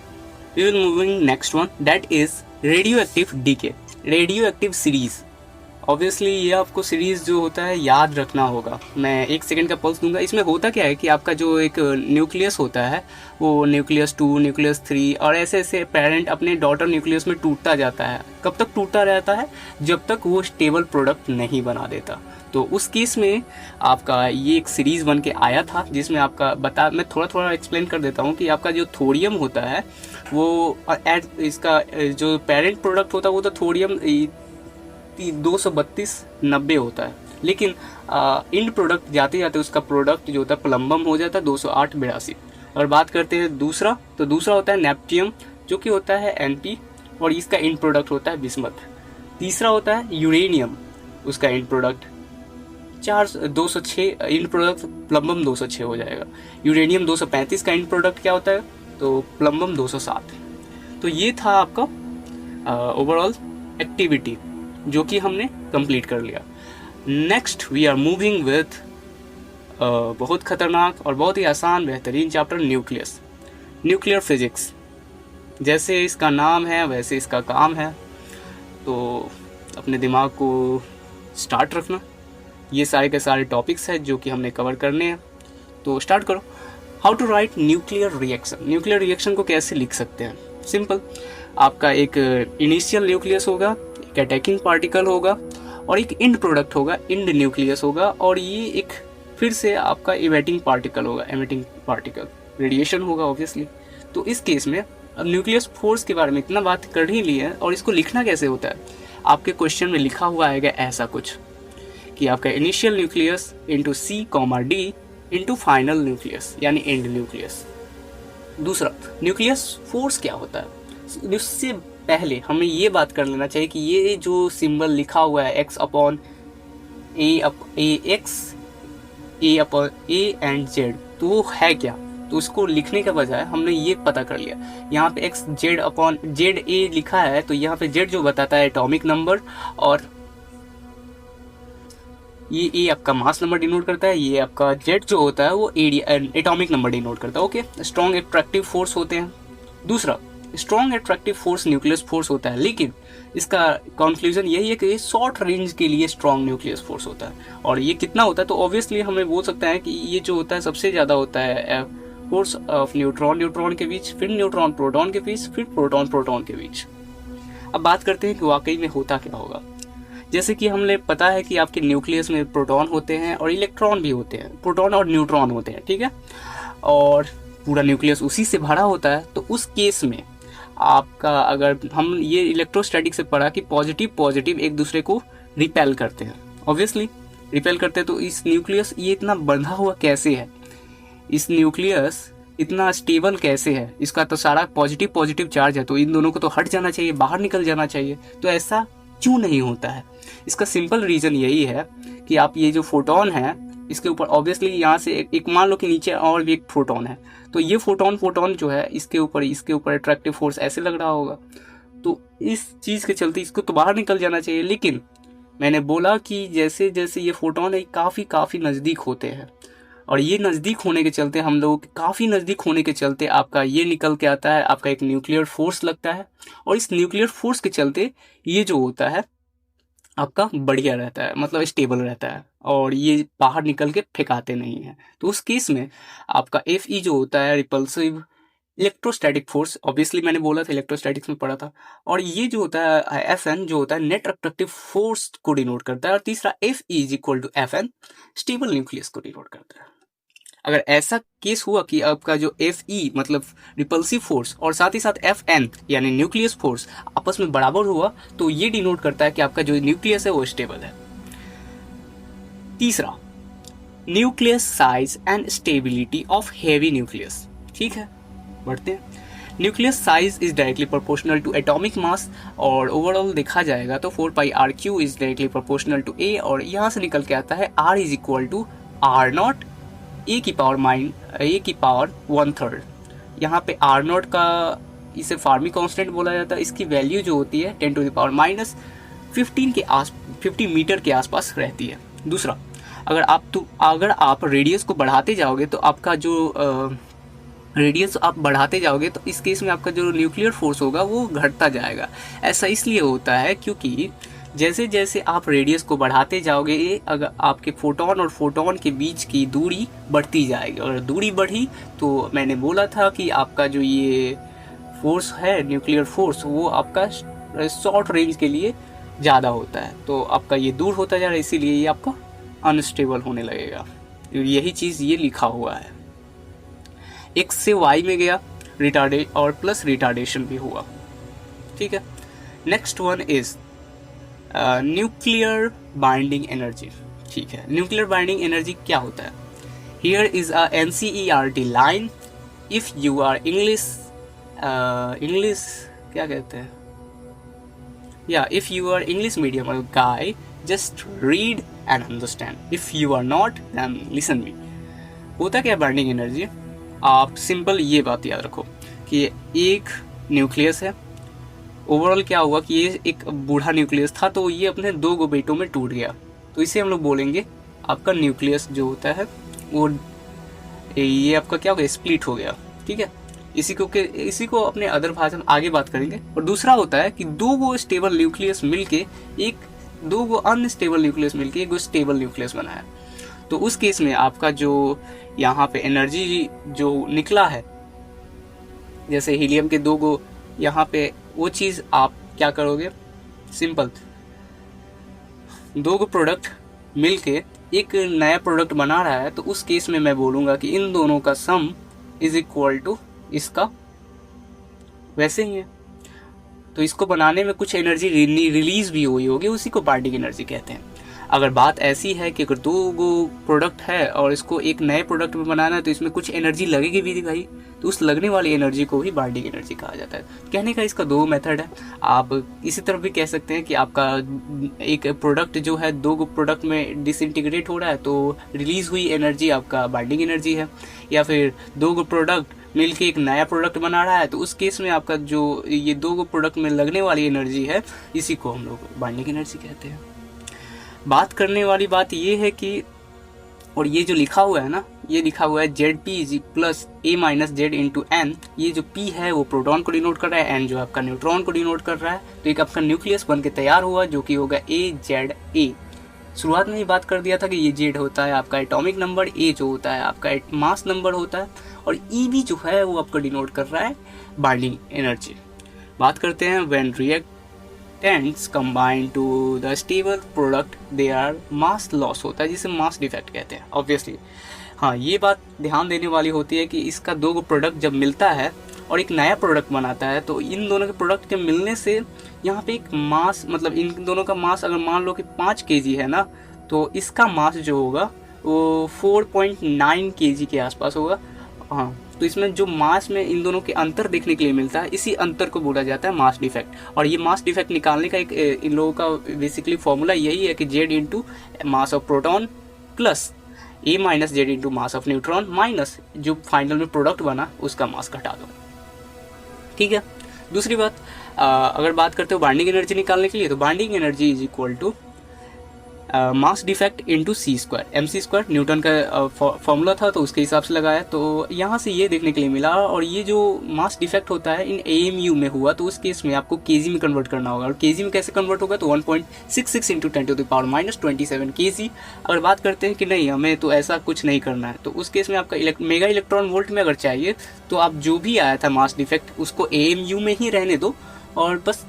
we will moving next one, that is radioactive decay, radioactive series. Obviously ये आपको सीरीज़ जो होता है याद रखना होगा। मैं 1 सेकंड का पल्स दूंगा। इसमें होता क्या है कि आपका जो एक न्यूक्लियस होता है वो न्यूक्लियस 2, न्यूक्लियस 3 और ऐसे ऐसे पेरेंट अपने डॉटर न्यूक्लियस में टूटता जाता है। कब तक टूटता रहता है? जब तक वो स्टेबल प्रोडक्ट नहीं बना देता। तो उस केस में आपका ये एक सीरीज़ बन के आया था जिसमें आपका मैं थोड़ा थोड़ा एक्सप्लेन कर देता हूँ कि आपका जो थोरियम होता है वो इसका जो पेरेंट प्रोडक्ट होता है वो तो थोरियम 232-90 होता है, लेकिन इंड प्रोडक्ट जाते जाते उसका प्रोडक्ट जो होता है प्लम्बम हो जाता है 208-82। अगर बात करते हैं दूसरा, तो दूसरा होता है नेप्टियम जो कि होता है Np और इसका इंड प्रोडक्ट होता है बिस्मथ। तीसरा होता है यूरेनियम, उसका end product 206, end product plumbum 206 हो जाएगा। यूरेनियम 235 का इंड प्रोडक्ट क्या होता है? तो प्लम्बम 207। तो ये था आपका ओवरऑल एक्टिविटी जो कि हमने कंप्लीट कर लिया। Next we are moving with बहुत खतरनाक और बहुत ही आसान बेहतरीन चैप्टर, न्यूक्लियस, न्यूक्लियर फिजिक्स। जैसे इसका नाम है वैसे इसका काम है, तो अपने दिमाग को स्टार्ट रखना। ये सारे के सारे टॉपिक्स हैं जो कि हमने कवर करने हैं, तो स्टार्ट करो। How to write nuclear reaction, nuclear reaction को कैसे लिख सकते हैं? सिंपल, आपका एक इनिशियल न्यूक्लियस होगा, एक अटैकिंग पार्टिकल होगा और एक इंड प्रोडक्ट होगा, इंड न्यूक्लियस होगा, और ये एक फिर से आपका इवेटिंग पार्टिकल होगा, एमिटिंग पार्टिकल, रेडिएशन होगा ऑब्वियसली। तो इस केस में अब न्यूक्लियस फोर्स के बारे में इतना बात कर ही ली है, और इसको लिखना कैसे होता है? आपके क्वेश्चन में लिखा हुआ आएगा ऐसा कुछ कि आपका initial nucleus into C, D into final nucleus यानी एंड न्यूक्लियस। दूसरा, न्यूक्लियस फोर्स क्या होता है? उससे पहले हमें ये बात कर लेना चाहिए कि ये जो सिंबल लिखा हुआ है x upon A upon A and Z, तो वो है क्या? तो उसको लिखने के बजाय हमने ये पता कर लिया, यहाँ पे x Z upon Z A लिखा है, तो यहाँ पे जेड जो बताता है एटॉमिक नंबर, और ये ए आपका मास नंबर डिनोट करता है, ये आपका जेड जो होता है वो एटॉमिक नंबर डिनोट करता है। ओके, स्ट्रॉन्ग एट्रैक्टिव फोर्स होते हैं। दूसरा, strong attractive force nucleus force होता है, लेकिन इसका कंक्लूजन यही है कि ये शॉर्ट रेंज के लिए स्ट्रॉन्ग न्यूक्लियस फोर्स होता है। और ये कितना होता है? तो ऑब्वियसली हमें बोल सकते हैं कि ये जो होता है सबसे ज़्यादा होता है फोर्स ऑफ न्यूट्रॉन के बीच, फिर न्यूट्रॉन प्रोटॉन के बीच, फिर प्रोटॉन के बीच। अब बात करते हैं कि वाकई में होता क्या होगा। जैसे कि हमने पता है कि आपके न्यूक्लियस में प्रोटॉन होते हैं और इलेक्ट्रॉन भी होते हैं, प्रोटॉन और न्यूट्रॉन होते हैं, ठीक है, और पूरा न्यूक्लियस उसी से भरा होता है। तो उस केस में आपका, अगर हम ये इलेक्ट्रोस्टैटिक से पढ़ा कि पॉजिटिव एक दूसरे को रिपेल करते हैं, ऑब्वियसली रिपेल करते हैं। तो इस न्यूक्लियस ये इतना बंधा हुआ कैसे है? इस न्यूक्लियस इतना स्टेबल कैसे है? इसका तो सारा पॉजिटिव चार्ज है, तो इन दोनों को तो हट जाना चाहिए, बाहर निकल जाना चाहिए। तो ऐसा क्यों नहीं होता है? इसका सिंपल रीज़न यही है कि आप ये जो फोटोन है इसके ऊपर ऑब्वियसली यहाँ से एक मान लो कि नीचे और भी एक फोटोन है, तो ये फोटोन जो है इसके ऊपर अट्रैक्टिव फोर्स ऐसे लग रहा होगा। तो इस चीज़ के चलते इसको तो बाहर निकल जाना चाहिए, लेकिन मैंने बोला कि जैसे जैसे ये फोटोन है काफ़ी नज़दीक होते हैं, और ये नज़दीक होने के चलते, हम लोग काफ़ी नज़दीक होने के चलते आपका ये निकल के आता है, आपका एक न्यूक्लियर फोर्स लगता है, और इस न्यूक्लियर फोर्स के चलते ये जो होता है आपका बढ़िया रहता है, मतलब स्टेबल रहता है, और ये बाहर निकल के फेंकाते नहीं हैं। तो उस केस में आपका Fe जो होता है रिपल्सिव इलेक्ट्रोस्टैटिक फोर्स, ऑब्वियसली मैंने बोला था इलेक्ट्रोस्टैटिक्स में पढ़ा था, और ये जो होता है Fn जो होता है नेट अट्रैक्टिव फोर्स को डिनोट करता है, और तीसरा Fe is equal to Fn stable nucleus को डिनोट करता है। अगर ऐसा केस हुआ कि आपका जो Fe मतलब रिपल्सिव फोर्स और साथ ही साथ Fn यानी न्यूक्लियस फोर्स आपस में बराबर हुआ, तो ये डिनोट करता है कि आपका जो न्यूक्लियस है वो स्टेबल है। तीसरा, nucleus size and stability of heavy nucleus. ठीक है, बढ़ते हैं। Nucleus size is directly proportional to atomic mass, और ओवरऑल देखा जाएगा तो 4πRQ is directly proportional to A, और यहाँ से निकल के आता है R is equal to R0 A की पावर 1/3। यहाँ पे R0 का इसे फार्मी कांस्टेंट बोला जाता है, इसकी वैल्यू जो होती है 10⁻⁻15 50 मीटर के आसपास रहती है। दूसरा, अगर आप रेडियस को बढ़ाते जाओगे तो आपका जो रेडियस आप बढ़ाते जाओगे तो इस केस में आपका जो न्यूक्लियर फोर्स होगा वो घटता जाएगा। ऐसा इसलिए होता है क्योंकि जैसे जैसे आप रेडियस को बढ़ाते जाओगे, अगर आपके फोटोन और फोटोन के बीच की दूरी बढ़ती जाएगी, और दूरी बढ़ी तो मैंने बोला था कि आपका जो ये फोर्स है न्यूक्लियर फोर्स वो आपका शॉर्ट रेंज के लिए ज़्यादा होता है, तो आपका ये दूर होता जा रहा है, इसीलिए ये आपका अनस्टेबल होने लगेगा। यही चीज़ ये लिखा हुआ है। X से Y में गया और प्लस रिटार्डेशन भी हुआ। ठीक है, next one is nuclear binding energy. ठीक है, न्यूक्लियर बाइंडिंग एनर्जी क्या होता है? Here is a NCERT line. If you are English क्या कहते हैं, या if you are English medium guy just read and understand, if you are not then listen me. होता क्या बाइंडिंग एनर्जी? आप सिंपल ये बात याद रखो कि एक न्यूक्लियस है, ओवरऑल क्या हुआ कि ये एक बूढ़ा न्यूक्लियस था तो ये अपने 2 बेटों में टूट गया, तो इसे हम लोग बोलेंगे आपका न्यूक्लियस जो होता है वो ये आपका क्या हो गया, स्प्लिट हो गया। ठीक है, इसी को अपने अदर भाषा में आगे बात करेंगे। और दूसरा होता है कि 2 स्टेबल न्यूक्लियस मिलके 2 अनस्टेबल न्यूक्लियस मिलके एक स्टेबल न्यूक्लियस बनाया, तो उस केस में आपका जो यहाँ पे एनर्जी जो निकला है, जैसे हीलियम के 2 यहाँ पे, वो चीज़ आप क्या करोगे, सिंपल 2 प्रोडक्ट मिलके एक नया प्रोडक्ट बना रहा है, तो उस केस में मैं बोलूँगा कि इन दोनों का सम इज इक्वल टू इसका, वैसे ही है। तो इसको बनाने में कुछ एनर्जी रिलीज भी हुई होगी, उसी को बाइंडिंग एनर्जी कहते हैं। अगर बात ऐसी है कि अगर 2 प्रोडक्ट है और इसको एक नए प्रोडक्ट में बनाना है तो इसमें कुछ एनर्जी लगेगी भी भाई, तो उस लगने वाली एनर्जी को भी बाइंडिंग एनर्जी कहा जाता है। कहने का इसका 2 मेथड है। आप इसी तरह भी कह सकते हैं कि आपका एक प्रोडक्ट जो है 2 प्रोडक्ट में डिसइंटीग्रेट हो रहा है तो रिलीज हुई एनर्जी आपका बाइंडिंग एनर्जी है, या फिर 2 प्रोडक्ट मिलके एक नया प्रोडक्ट बना रहा है तो उस केस में आपका जो ये 2 प्रोडक्ट में लगने वाली एनर्जी है इसी को हम लोग बाइंडिंग एनर्जी कहते हैं। बात करने वाली बात ये है कि, और ये जो लिखा हुआ है ना, ये लिखा हुआ है Zp plus A-Z into N। ये जो P है वो प्रोटॉन को डिनोट कर रहा है, N जो आपका न्यूट्रॉन को डिनोट कर रहा है, तो एक आपका न्यूक्लियस बन के तैयार हुआ जो कि होगा AZA। शुरुआत में ही बात कर दिया था कि ये Z होता है आपका एटॉमिक नंबर, A जो होता है आपका मास नंबर होता है, और EB जो है वो आपका डिनोट कर रहा है बाइंडिंग एनर्जी। बात करते हैं when reactants combine to the stable product there mass loss होता है, जिसे मास डिफेक्ट कहते हैं ऑब्वियसली। हाँ, ये बात ध्यान देने वाली होती है कि इसका 2 प्रोडक्ट जब मिलता है और एक नया प्रोडक्ट बनाता है तो इन दोनों के प्रोडक्ट के मिलने से यहाँ पे एक मास, मतलब इन दोनों का मास अगर मान लो कि 5 kg है ना, तो इसका मास जो होगा वो 4.9 kg के आसपास होगा। हाँ, तो इसमें जो मास में इन दोनों के अंतर देखने के लिए मिलता है, इसी अंतर को बोला जाता है मास डिफेक्ट। और ये मास डिफेक्ट निकालने का एक इन लोगों का बेसिकली फॉर्मूला यही है कि Z into mass of proton plus A-Z into mass of neutron minus जो फाइनल में प्रोडक्ट बना उसका मास घटा दो। ठीक है, दूसरी बात, अगर बात करते हो बाइंडिंग एनर्जी निकालने के लिए, तो binding energy is equal to mass defect into C² mc² Newton का फॉर्मूला था तो उसके हिसाब से लगाया, तो यहाँ से ये देखने के लिए मिला। और ये जो मास डिफेक्ट होता है इन AMU में हुआ तो उस केस में आपको kg में कन्वर्ट करना होगा, और kg में कैसे कन्वर्ट होगा, तो 1.66 इंटू 10⁻⁻27 kg। अगर बात करते हैं कि नहीं हमें तो ऐसा कुछ नहीं करना है, तो उस केस में आपका मेगा इलेक्ट्रॉन वोल्ट में अगर चाहिए तो आप जो भी आया था मास डिफेक्ट उसको AMU में ही रहने दो, और बस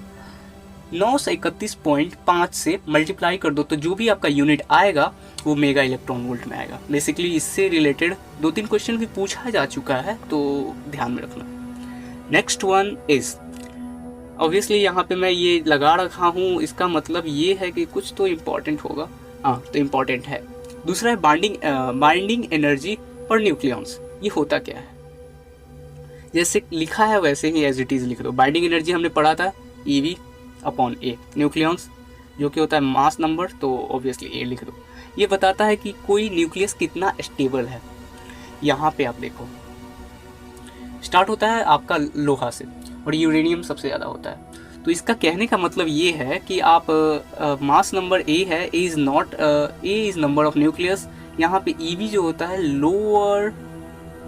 931.5 से मल्टीप्लाई कर दो तो जो भी आपका यूनिट आएगा वो मेगा इलेक्ट्रॉन वोल्ट में आएगा। बेसिकली इससे रिलेटेड 2-3 क्वेश्चन भी पूछा जा चुका है, तो ध्यान में रखना। नेक्स्ट वन इज, ऑब्वियसली यहाँ पे मैं ये लगा रखा हूँ, इसका मतलब ये है कि कुछ तो इम्पोर्टेंट होगा। हाँ, तो इम्पोर्टेंट है। दूसरा है बाइंडिंग एनर्जी और न्यूक्लियॉन्स। ये होता क्या है? जैसे लिखा है वैसे ही एज इट इज लिख दो। बाइंडिंग एनर्जी हमने पढ़ा था EV अपॉन A। न्यूक्लियॉन्स जो कि होता है मास नंबर, तो ऑब्वियसली A लिख दो। ये बताता है कि कोई न्यूक्लियस कितना स्टेबल है। यहाँ पे आप देखो, स्टार्ट होता है आपका लोहा से और यूरेनियम सबसे ज़्यादा होता है। तो इसका कहने का मतलब ये है कि आप मास नंबर A है, A is number of nucleus. यहाँ पे EV जो होता है लोअर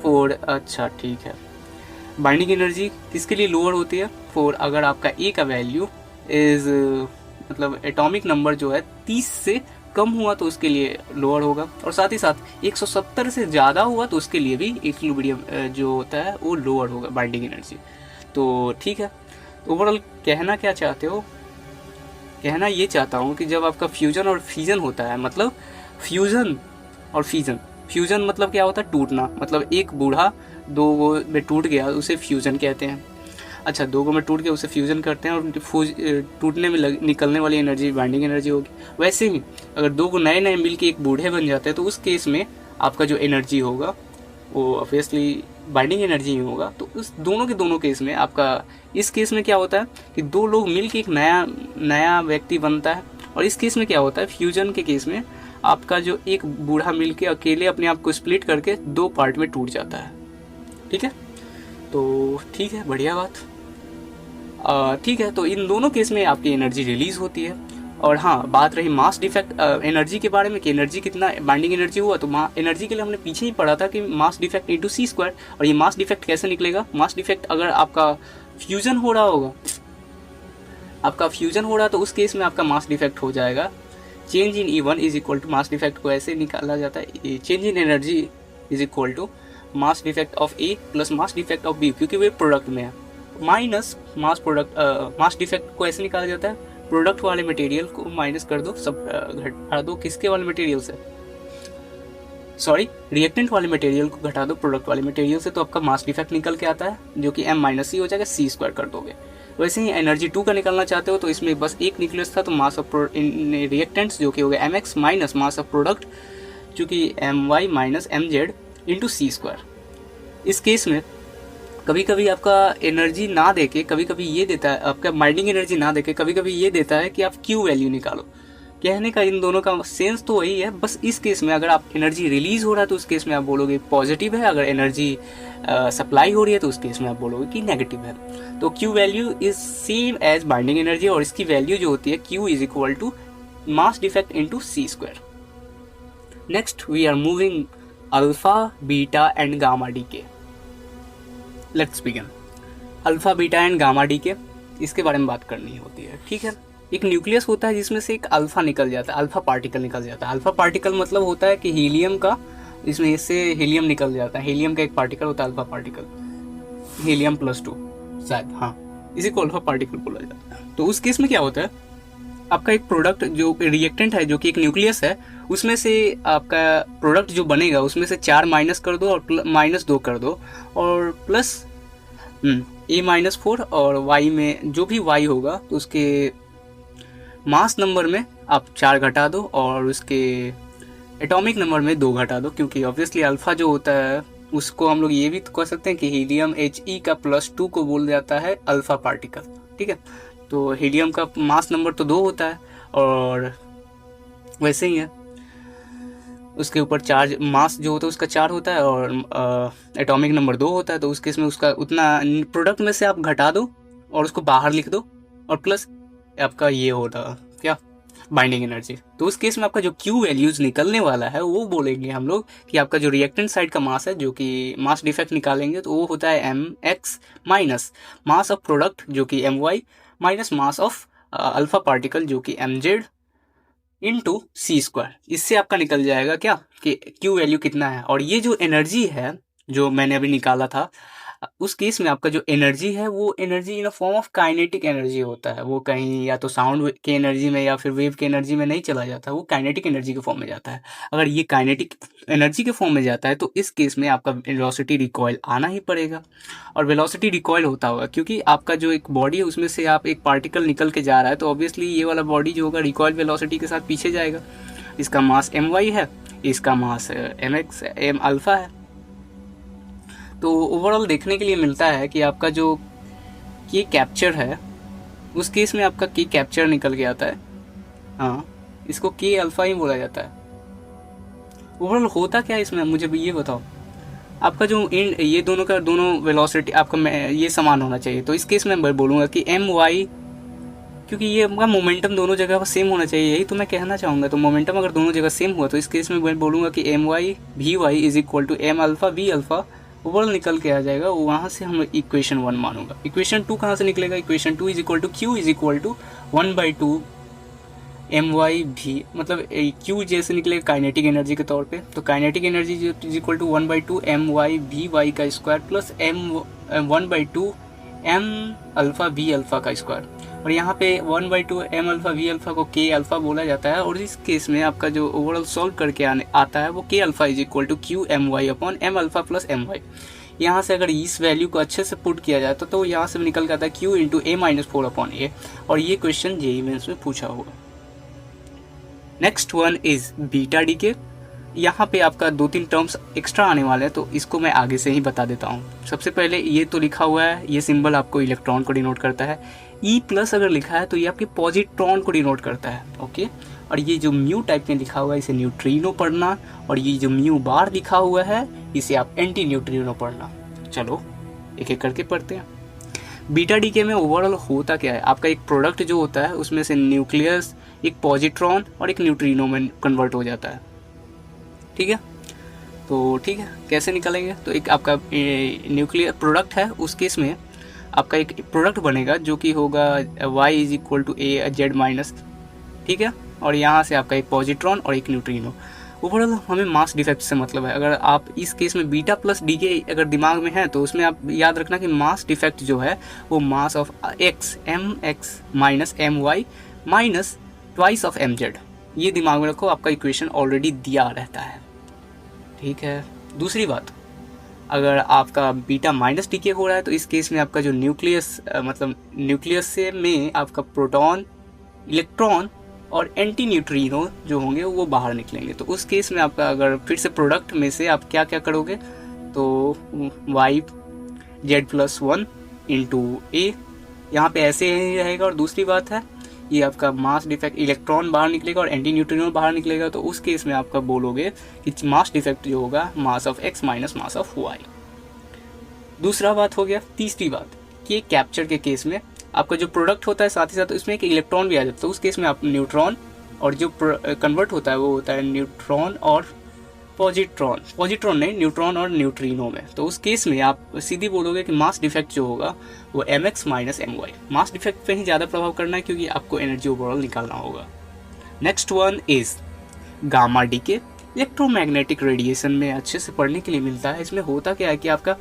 फॉर, अच्छा ठीक है, बाइंडिंग एनर्जी किसके लिए लोअर होती है? फॉर अगर आपका A का वैल्यू इज मतलब एटॉमिक नंबर जो है 30 से कम हुआ तो उसके लिए लोअर होगा, और साथ ही साथ 170 से ज़्यादा हुआ तो उसके लिए भी इक्विलिब्रियम जो होता है वो लोअर होगा बाइंडिंग एनर्जी। तो ठीक है, ओवरऑल कहना क्या चाहते हो? कहना ये चाहता हूँ कि जब आपका फ्यूजन और फिजन होता है, मतलब फ्यूजन और फ्यूजन मतलब क्या होता है? टूटना। मतलब एक बूढ़ा दो में टूट गया उसे फ्यूजन कहते हैं। अच्छा, दो में टूट गया उसे फ्यूजन करते हैं और टूटने में निकलने वाली एनर्जी बाइंडिंग एनर्जी होगी। वैसे ही अगर दो को नए नए मिल के एक बूढ़े बन जाते हैं तो उस केस में आपका जो एनर्जी होगा वो ऑब्वियसली बाइंडिंग एनर्जी ही होगा। तो उस दोनों केस में आपका, इस केस में क्या होता है कि दो लोग मिल के एक नया व्यक्ति बनता है, और इस केस में क्या होता है, फ्यूजन के केस में आपका जो एक बूढ़ा मिल के अकेले अपने आप को स्प्लिट करके दो पार्ट में टूट जाता है। ठीक है, तो ठीक है, बढ़िया बात। ठीक है, तो इन दोनों केस में आपकी एनर्जी रिलीज होती है। और हाँ, बात रही मास डिफेक्ट एनर्जी के बारे में कि एनर्जी कितना बाइंडिंग एनर्जी हुआ, तो एनर्जी के लिए हमने पीछे ही पढ़ा था कि मास डिफेक्ट इंटू C²। और ये मास डिफेक्ट कैसे निकलेगा? मास डिफेक्ट अगर आपका फ्यूजन हो रहा होगा, तो उस केस में आपका मास डिफेक्ट हो जाएगा change in E1 is equal to mass defect को ऐसे निकाला जाता है, change in energy is equal to mass defect of A plus mass defect of B, क्योंकि वे प्रोडक्ट में है, माइनस मास डिफेक्ट को ऐसे निकाला जाता है, प्रोडक्ट वाले मटेरियल को माइनस कर दो, सब घटा दो किसके वाले मटेरियल से, सॉरी रिएक्टेंट वाले मटेरियल को घटा दो प्रोडक्ट वाले मटेरियल से, तो आपका मास डिफेक्ट निकल के आता है जो कि M-C हो जाएगा, C² कर दोगे। वैसे ही एनर्जी 2 का निकालना चाहते हो तो इसमें बस एक न्यूक्लियस था, तो मास ऑफ रिएक्टेंट्स जो कि हो गया MX minus mass of product जो कि My minus MZ into C²। इस केस में कभी कभी आपका एनर्जी ना देके, कभी कभी ये देता है आपका बाइंडिंग एनर्जी ना देके, कभी कभी ये देता है कि आप Q वैल्यू निकालो। कहने का इन दोनों का सेंस तो वही है, बस इस केस में अगर आप एनर्जी रिलीज हो रहा है तो उस केस में आप बोलोगे पॉजिटिव है, अगर एनर्जी सप्लाई हो रही है तो उस केस में आप बोलोगे कि नेगेटिव है। तो Q value is same as binding energy, और इसकी वैल्यू जो होती है Q is equal to mass defect into C²। Next we are moving alpha beta and gamma decay. Let's begin. Alpha beta and gamma decay, इसके बारे में बात करनी होती है। ठीक है, एक न्यूक्लियस होता है जिसमें से एक अल्फा निकल जाता है, अल्फा पार्टिकल निकल जाता है। अल्फा पार्टिकल मतलब होता है कि हीलियम का, इसमें इससे हीलियम निकल जाता है, हीलियम का एक पार्टिकल होता है अल्फा पार्टिकल, हीलियम +2 शायद, हाँ, इसी को अल्फा पार्टिकल बोला जाता है। तो उस केस में क्या होता है, आपका एक प्रोडक्ट जो रिएक्टेंट है जो कि एक न्यूक्लियस है, उसमें से आपका प्रोडक्ट जो बनेगा उसमें से 4 माइनस कर दो और -2 कर दो, और प्लस A-4 और Y में जो भी Y होगा तो उसके मास नंबर में आप 4 घटा दो और उसके एटॉमिक नंबर में 2 घटा दो, क्योंकि ऑब्वियसली अल्फा जो होता है उसको हम लोग ये भी तो कह सकते हैं कि हीलियम He का +2 को बोल जाता है अल्फा पार्टिकल। ठीक है, तो हीलियम का मास नंबर तो 2 होता है, और वैसे ही है उसके ऊपर चार्ज, मास जो होता है उसका 4 होता है और एटॉमिक नंबर 2 होता है। तो उस केस में उसका उतना प्रोडक्ट में से आप घटा दो और उसको बाहर लिख दो, और प्लस आपका ये होता क्या, बाइंडिंग एनर्जी। तो उस केस में आपका जो Q वैल्यूज निकलने वाला है वो बोलेंगे हम लोग कि आपका जो रिएक्टेंट साइड का मास है, जो कि मास डिफेक्ट निकालेंगे तो वो होता है MX minus mass of product जो कि My minus mass of alpha particle जो कि MZ इंटू C²। इससे आपका निकल जाएगा क्या कि Q वैल्यू कितना है। और ये जो एनर्जी है जो मैंने अभी निकाला था उस केस में आपका जो एनर्जी है वो energy in a form of kinetic energy होता है, वो कहीं या तो साउंड के एनर्जी में या फिर वेव के एनर्जी में नहीं चला जाता, वो काइनेटिक एनर्जी के फॉर्म में जाता है। अगर ये काइनेटिक एनर्जी के फॉर्म में जाता है तो इस केस में आपका वेलोसिटी रिकॉइल आना ही पड़ेगा। और वेलोसिटी रिकॉइल होता होगा क्योंकि आपका जो एक बॉडी है उसमें से आप एक पार्टिकल निकल के जा रहा है, तो ऑब्वियसली ये वाला बॉडी जो होगा रिकॉइल वेलोसिटी के साथ पीछे जाएगा। इसका मास my है, इसका मास mx m अल्फा है। तो ओवरऑल देखने के लिए मिलता है कि आपका जो के कैप्चर है उस केस में आपका के कैप्चर निकल के आता है। हाँ, इसको के अल्फा ही बोला जाता है। ओवरऑल होता क्या है इसमें, मुझे भी ये बताओ। आपका जो इन ये दोनों का दोनों वेलोसिटी आपका ये समान होना चाहिए, तो इस केस में मैं बोलूँगा कि my, क्योंकि ये आपका मोमेंटम दोनों जगह पर सेम होना चाहिए, यही तो मैं कहना चाहूँगा। तो मोमेंटम अगर दोनों जगह सेम हुआ तो इस केस में मैं बोलूँगा कि my vy is equal to m alpha v alpha overall निकल के आ जाएगा। वहाँ से हम इक्वेशन 1 मानूंगा। इक्वेशन 2 कहाँ से निकलेगा, equation 2 is equal to Q is equal to 1/2 my v, मतलब क्यू जैसे निकलेगा काइनेटिक एनर्जी के तौर पे, तो kinetic energy is equal to 1/2 my vy का square plus 1/2 m alpha v alpha का स्क्वायर। और यहाँ पे 1/2 m अल्फा v अल्फा को k अल्फा बोला जाता है। और इस केस में आपका जो ओवरऑल सॉल्व करके आता है वो k alpha is equal to Q my upon m alpha plus my। यहाँ से अगर इस वैल्यू को अच्छे से पुट किया जाए तो यहाँ से निकल के आता है q into a-4 upon a। और ये क्वेश्चन जेईई मेंस में पूछा हुआ। Next one is beta decay. यहाँ पे आपका 2-3 टर्म्स एक्स्ट्रा आने वाले हैं, तो इसको मैं आगे से ही बता देता हूँ। सबसे पहले ये तो लिखा हुआ है, ये सिंबल आपको इलेक्ट्रॉन को डिनोट करता है। E+ अगर लिखा है तो ये आपके पॉजिट्रॉन को डिनोट करता है, ओके। और ये जो म्यू टाइप में लिखा हुआ है इसे न्यूट्रिनो पढ़ना, और ये जो म्यू बार लिखा हुआ है इसे आप एंटी न्यूट्रिनो पढ़ना। चलो एक एक करके पढ़ते हैं। बीटा डीके में ओवरऑल होता क्या है, आपका एक प्रोडक्ट जो होता है उसमें से न्यूक्लियस एक पॉजिट्रॉन और एक न्यूट्रिनो में कन्वर्ट हो जाता है, ठीक है। तो ठीक है, कैसे निकलेंगे, तो एक आपका न्यूक्लियर प्रोडक्ट है, उस केस में आपका एक प्रोडक्ट बनेगा जो कि होगा y is equal to a z minus, ठीक है। और यहाँ से आपका एक पॉजिट्रॉन और एक न्यूट्रिनो। ओवरऑल हमें मास डिफेक्ट से मतलब है। अगर आप इस केस में बीटा प्लस डी के अगर दिमाग में है तो उसमें आप याद रखना कि मास डिफेक्ट जो है वो mass of x mx minus my minus twice of mz, ये दिमाग में रखो, आपका इक्वेशन ऑलरेडी दिया रहता है, ठीक है। दूसरी बात, अगर आपका बीटा माइनस डी के हो रहा है तो इस केस में आपका जो न्यूक्लियस मतलब न्यूक्लियस से में आपका प्रोटॉन, इलेक्ट्रॉन और एंटी न्यूट्रिनो जो होंगे वो बाहर निकलेंगे। तो उस केस में आपका अगर फिर से प्रोडक्ट में से आप क्या क्या करोगे, तो y z+1 इंटू a, यहाँ पे ऐसे ही रहेगा। और दूसरी बात है ये आपका मास डिफेक्ट, इलेक्ट्रॉन बाहर निकलेगा और एंटी न्यूट्रिनो बाहर निकलेगा, तो उस केस में आपका बोलोगे कि मास डिफेक्ट जो होगा mass of x minus mass of y। दूसरा बात हो गया। तीसरी बात कि कैप्चर के केस में आपका जो प्रोडक्ट होता है साथ ही साथ उसमें एक इलेक्ट्रॉन भी आ जाता है, तो उस केस में आप न्यूट्रॉन और जो कन्वर्ट होता है वो होता है न्यूट्रॉन और पॉजिट्रॉन नहीं, न्यूट्रॉन और न्यूट्रिनो में। तो उस केस में आप सीधी बोलोगे कि मास डिफेक्ट जो होगा वो mx minus my। Mass defect पे ही ज़्यादा प्रभाव करना है क्योंकि आपको एनर्जी ओवरऑल निकालना होगा। Next one is gamma decay. Electromagnetic radiation में अच्छे से पढ़ने के लिए मिलता है। इसमें होता क्या है कि आपका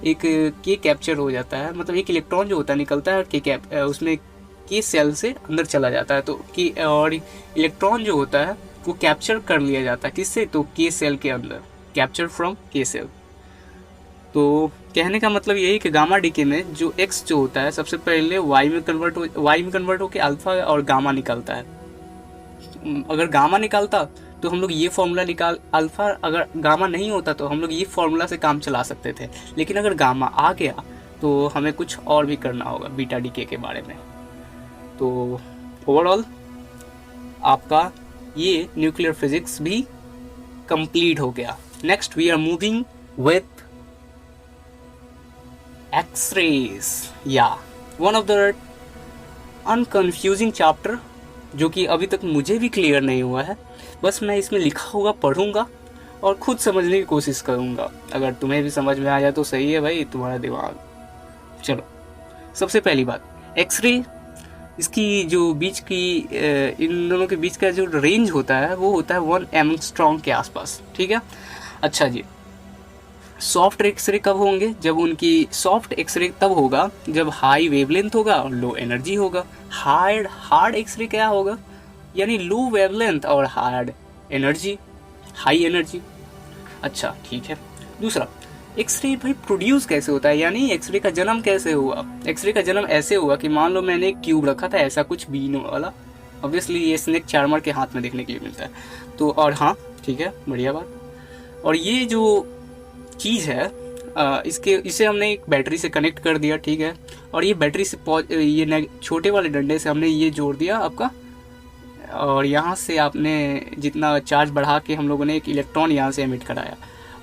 एक के कैप्चर हो जाता है, मतलब एक इलेक्ट्रॉन जो होता है निकलता है और उसमें के सेल से अंदर चला जाता है, तो कि और इलेक्ट्रॉन जो होता है वो कैप्चर कर लिया जाता है किससे, तो के सेल के अंदर, कैप्चर फ्रॉम के सेल। तो कहने का मतलब यही कि गामा डीके में जो एक्स जो होता है सबसे पहले वाई में कन्वर्ट होकर अल्फा और गामा निकलता है। अगर गामा निकालता तो हम लोग ये फॉर्मूला निकाल, अल्फा अगर गामा नहीं होता तो हम लोग ये फॉर्मूला से काम चला सकते थे, लेकिन अगर गामा आ गया तो हमें कुछ और भी करना होगा बीटा डीके के बारे में। तो ओवरऑल आपका ये न्यूक्लियर फिजिक्स भी कंप्लीट हो गया। Next we are moving with X rays, या one of the unconfusing chapter जो कि अभी तक मुझे भी क्लियर नहीं हुआ है। बस मैं इसमें लिखा हुआ पढ़ूंगा और खुद समझने की कोशिश करूंगा। अगर तुम्हें भी समझ में आ जाए तो सही है भाई, तुम्हारा दिमाग। चलो, सबसे पहली बात एक्सरे, इसकी जो बीच की इन दोनों के बीच का जो रेंज होता है वो होता है 1 एंगस्ट्रॉम के आसपास, ठीक है। अच्छा जी, सॉफ्ट एक्सरे कब होंगे? जब उनकी सॉफ्ट एक्सरे तब होगा जब हाई वेवलेंथ होगा और लो एनर्जी होगा। हार्ड हार्ड एक्सरे क्या होगा? यानी लो वेवलेंथ और हार्ड एनर्जी, हाई एनर्जी। अच्छा ठीक है। दूसरा, एक्सरे भाई प्रोड्यूस कैसे होता है, यानी एक्सरे का जन्म कैसे हुआ? एक्सरे का जन्म ऐसे हुआ कि मान लो मैंने एक क्यूब रखा था ऐसा कुछ बीन वाला, ऑब्वियसली ये स्नेक चार्मर के हाथ में देखने के लिए मिलता है तो, और हाँ ठीक है, बढ़िया बात। और ये जो चीज़ है इसे हमने एक बैटरी से कनेक्ट कर दिया, ठीक है, और ये बैटरी से ये छोटे वाले डंडे से हमने ये जोड़ दिया आपका, और यहाँ से आपने जितना चार्ज बढ़ा के हम लोगों ने एक इलेक्ट्रॉन यहाँ से एमिट कराया,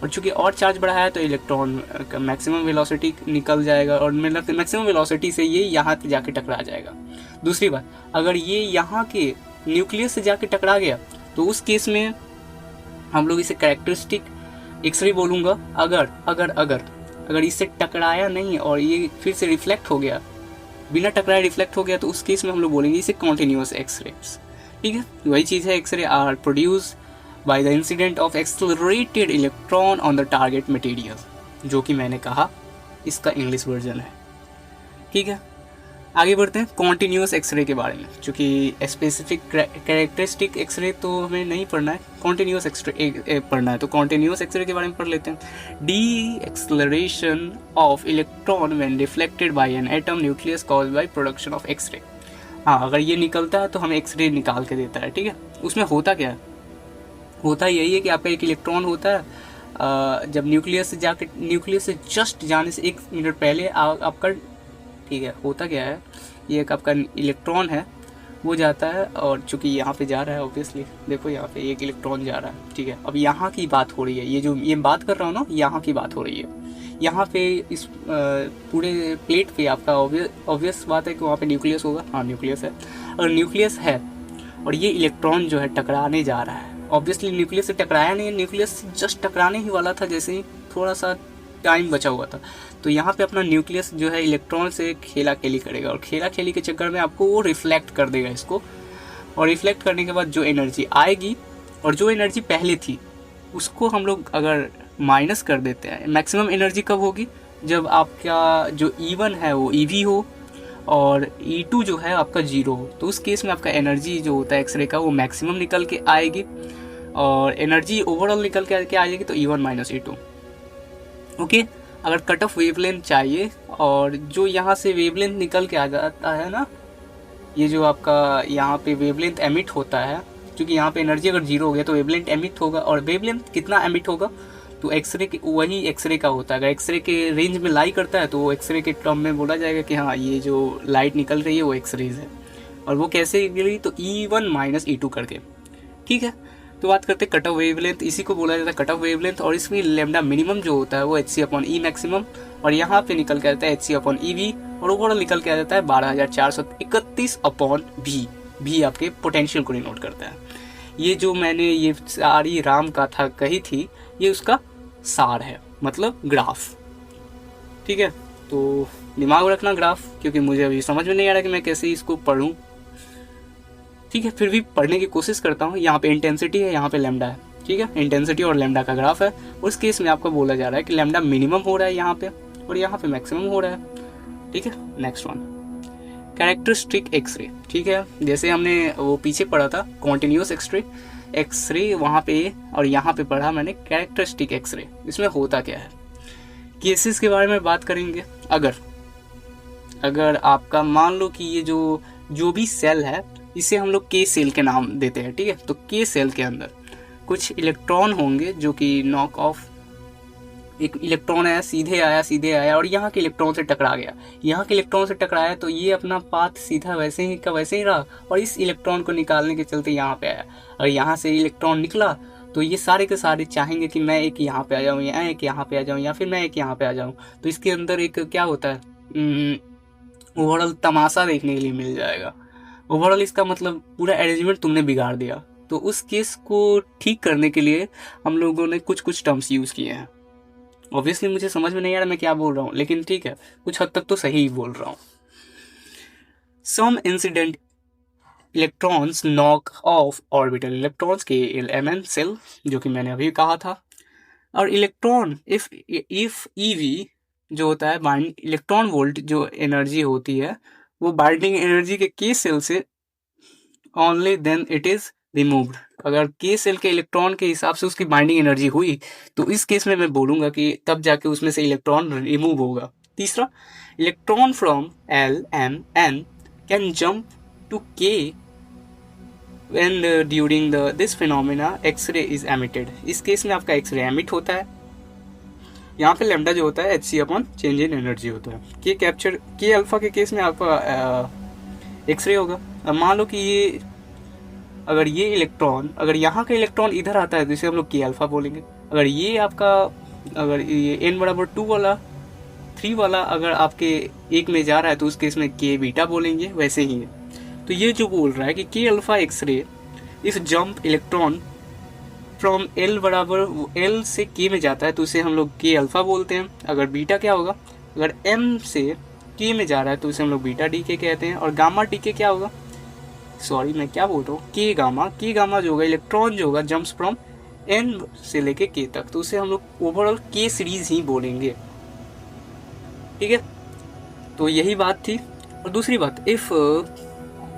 और चूंकि और चार्ज बढ़ाया तो इलेक्ट्रॉन का मैक्सिमम वेलोसिटी निकल जाएगा और मैक्सिमम वेलोसिटी से ये यहाँ जाके टकरा जाएगा। दूसरी बात, अगर ये यहाँ के न्यूक्लियस से जाके टकरा गया तो उस केस में हम लोग इसे कैरेक्टरिस्टिक एक्सरे बोलूँगा। अगर अगर अगर अगर इससे टकराया नहीं और ये फिर से रिफ्लेक्ट हो गया, बिना टकराए रिफ्लेक्ट हो गया, तो उस केस में हम लोग बोलेंगे इसे कॉन्टिन्यूस एक्सरे। ठीक है, वही चीज़ है, X ray are produce by the incident of accelerated electron on the target material, जो कि मैंने कहा इसका इंग्लिश वर्जन है। ठीक है, आगे बढ़ते हैं कॉन्टिन्यूस एक्सरे के बारे में, क्योंकि स्पेसिफिक कैरेक्टरिस्टिक एक्सरे तो हमें नहीं पढ़ना है, कॉन्टिन्यूस एक्सरे पढ़ना है, तो कॉन्टिन्यूस एक्सरे के बारे में पढ़ लेते हैं। The acceleration of electron when reflected by an atom nucleus caused by production of X ray. हाँ, अगर ये निकलता है तो हमें एक्सरे निकाल के देता है। ठीक है, उसमें होता क्या है? होता यही है कि आपका एक इलेक्ट्रॉन होता है, जब न्यूक्लियस से जस्ट जाने से 1 मिनट पहले आपका, ठीक है, होता क्या है, ये एक आपका इलेक्ट्रॉन है, वो जाता है, और चूंकि यहाँ पे जा रहा है ऑब्वियसली, देखो यहाँ पे एक इलेक्ट्रॉन जा रहा है। ठीक है, अब यहाँ की बात हो रही है, ये जो ये बात कर रहा हूँ ना, यहाँ की बात हो रही है। यहाँ पे इस पूरे प्लेट पे आपका ऑब्वियस बात है कि वहाँ पे न्यूक्लियस होगा। हाँ, न्यूक्लियस है। अगर न्यूक्लियस है और ये इलेक्ट्रॉन जो है टकराने जा रहा है, ऑब्वियसली न्यूक्लियस से टकराया नहीं है, न्यूक्लियस से जस्ट टकराने ही वाला था, जैसे ही थोड़ा सा टाइम बचा हुआ था, तो यहाँ पे अपना न्यूक्लियस जो है इलेक्ट्रॉन से खेला खेली करेगा, और खेला खेली के चक्कर में आपको वो रिफ्लेक्ट कर देगा इसको, और रिफ्लेक्ट करने के बाद जो एनर्जी आएगी, और जो एनर्जी पहले थी उसको हम लोग अगर माइनस कर देते हैं, मैक्सिमम एनर्जी कब होगी? जब आपका जो E1 है वो EV हो और E2 जो है आपका 0 हो, तो उस केस में आपका एनर्जी जो होता है एक्सरे का वो मैक्सिमम निकल के आएगी, और एनर्जी ओवरऑल निकल के आ जाएगी, तो E1 माइनस E2। ओके, अगर कट ऑफ वेवलेंथ चाहिए, और जो यहाँ से वेवलेंथ निकल के आ जाता है ना, ये जो आपका यहाँ पे वेवलेंथ एमिट होता है, क्योंकि यहाँ पे एनर्जी अगर 0 हो गया तो वेवलेंथ एमिट होगा, और वेवलेंथ कितना एमिट होगा, तो एक्सरे के वही एक्सरे का होता है। अगर एक्सरे के रेंज में लाई करता है तो वो एक्सरे के टर्म में बोला जाएगा कि हाँ, ये जो लाइट निकल रही है वो एक्सरेज है, और वो कैसे गिरी, तो E1 माइनस E2 करके। ठीक है, तो बात करते हैं कट ऑफ वेवलेंथ, इसी को बोला जाता है कट ऑफ वेवलेंथ, और इसमें लैम्डा मिनिमम जो होता है वो HC/E मैक्सिमम, और यहाँ पे निकल के आता है HC/EV, और ओवरऑल निकल के आ जाता है 12,431/V। भी आपके पोटेंशियल को डिनोट करता है। ये जो मैंने ये सारी राम कथा कही थी, ये उसका सार है, मतलब ग्राफ। ठीक है, तो दिमाग में रखना ग्राफ, क्योंकि मुझे अभी समझ में नहीं आ रहा कि मैं कैसे इसको पढ़ूं। ठीक है, फिर भी पढ़ने की कोशिश करता हूँ। यहाँ पे इंटेंसिटी है, यहाँ पे लैम्डा है। ठीक है, इंटेंसिटी और लैम्डा का ग्राफ है। उस केस में आपको बोला जा रहा है कि लैम्डा मिनिमम हो रहा है यहाँ पे, और यहाँ पे मैक्सिमम हो रहा है। ठीक है, नेक्स्ट वन, कैरेक्टरिस्टिक एक्सरे। ठीक है, जैसे हमने वो पीछे पढ़ा था कॉन्टिन्यूस एक्सरे वहाँ पे, और यहाँ पे पढ़ा मैंने कैरेक्टरिस्टिक एक्सरे। इसमें होता क्या है, केसेस के बारे में बात करेंगे। अगर आपका मान लो कि ये जो भी सेल है, इसे हम लोग के सेल के नाम देते हैं। ठीक है, तो के सेल के अंदर कुछ इलेक्ट्रॉन होंगे जो कि नॉक ऑफ, एक इलेक्ट्रॉन आया, सीधे आया और यहाँ के इलेक्ट्रॉन से टकरा गया। यहाँ के इलेक्ट्रॉन से टकराया तो ये अपना पाथ सीधा वैसे ही का वैसे ही रहा, और इस इलेक्ट्रॉन को निकालने के चलते यहाँ पे आया, और यहाँ से इलेक्ट्रॉन निकला तो ये सारे के सारे चाहेंगे कि मैं एक यहाँ पे आ जाऊँ, या एक यहाँ पे आ जाऊँ, या फिर मैं एक यहाँ पे आ जाऊँ। तो इसके अंदर एक क्या होता है, ओवरऑल तमाशा देखने के लिए मिल जाएगा। ओवरऑल इसका मतलब पूरा अरेंजमेंट तुमने बिगाड़ दिया। तो उस केस को ठीक करने के लिए हम लोगों ने कुछ टर्म्स यूज़ किए हैं। ऑब्वियसली मुझे समझ में नहीं आ रहा मैं क्या बोल रहा हूँ, लेकिन ठीक है, कुछ हद तक तो सही ही बोल रहा हूँ। Some incident electrons knock off orbital electrons के MN सेल, जो कि मैंने अभी कहा था, और इलेक्ट्रॉन इफ ईवी जो होता है बाइंड इलेक्ट्रॉन वोल्ट जो एनर्जी होती है वो बाइंडिंग एनर्जी के के सेल से only then it is removed. अगर के सेल के इलेक्ट्रॉन के हिसाब से उसकी बाइंडिंग एनर्जी हुई तो इस केस में मैं बोलूंगा कि तब जाके उसमें से इलेक्ट्रॉन रिमूव होगा। तीसरा, electron from L M N can jump to K when during this phenomena x-ray is emitted। इस केस में आपका एक्सरे एमिट होता है। यहाँ पे लेमडा जो होता है H C upon change in energy होता है। के कैप्चर के अल्फा के केस में आपका एक्सरे होगा। अब मान लो कि ये अगर ये इलेक्ट्रॉन अगर यहाँ का इलेक्ट्रॉन इधर आता है तो इसे हम लोग के अल्फा बोलेंगे। अगर ये आपका अगर ये एन बराबर 2 वाला 3 वाला अगर आपके एक में जा रहा है तो उस केस में के बीटा बोलेंगे। वैसे ही है। तो ये जो बोल रहा है कि K alpha x ray if jump electron from L बराबर एल से के में जाता है तो उसे हम लोग के अल्फा बोलते हैं। अगर बीटा क्या होगा, अगर एम से के में जा रहा है तो उसे हम लोग बीटा डी के कहते हैं। और गामा डी के क्या होगा, सॉरी मैं क्या बोल रहा हूँ, के गामा जो होगा इलेक्ट्रॉन जो होगा जंप्स फ्रॉम एन से लेके के तक तो उसे हम लोग ओवरऑल के सीरीज ही बोलेंगे। ठीक है, तो यही बात थी। और दूसरी बात, इफ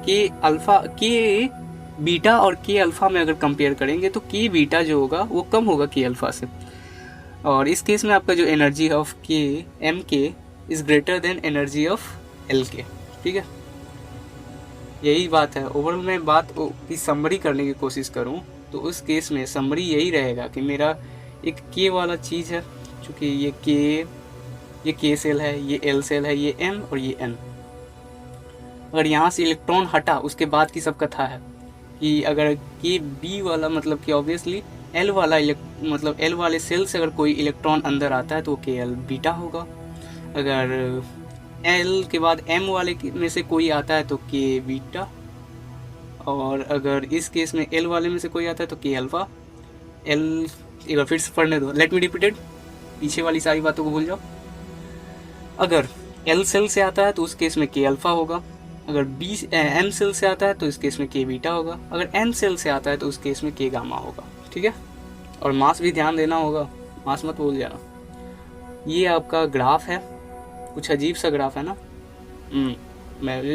के अल्फा के बीटा और के अल्फा में अगर कंपेयर करेंगे तो के बीटा जो होगा वो कम होगा के अल्फा से। और इस केस में आपका जो एनर्जी ऑफ के एम के is greater than energy of L के। ठीक है, यही बात है। ओवरऑल मैं बात की समरी करने की कोशिश करूं तो उस केस में समरी यही रहेगा कि मेरा एक के वाला चीज़ है, चूँकि ये के सेल है, ये एल सेल है, ये एम और ये एन। अगर यहाँ से इलेक्ट्रॉन हटा उसके बाद की सब कथा है कि अगर के बी वाला मतलब कि ऑब्वियसली एल वाला मतलब एल वाले सेल से अगर कोई इलेक्ट्रॉन अंदर आता है तो के एल बीटा होगा। अगर एल के बाद एम वाले में से कोई आता है तो के बीटा। और अगर इस केस में एल वाले में से कोई आता है तो के अल्फा। एल एक बार फिर से पढ़ने दो, लेट मी रिपीट इट, पीछे वाली सारी बातों को भूल जाओ। अगर एल सेल से आता है तो उस केस में के अल्फा होगा। अगर बी एम सेल से आता है तो इस केस में के बीटा होगा। अगर एन सेल से आता है तो उस केस में के गामा होगा। ठीक है, और मास भी ध्यान देना होगा, मास मत भूल जाना। ये आपका ग्राफ है, कुछ अजीब सा ग्राफ है ना,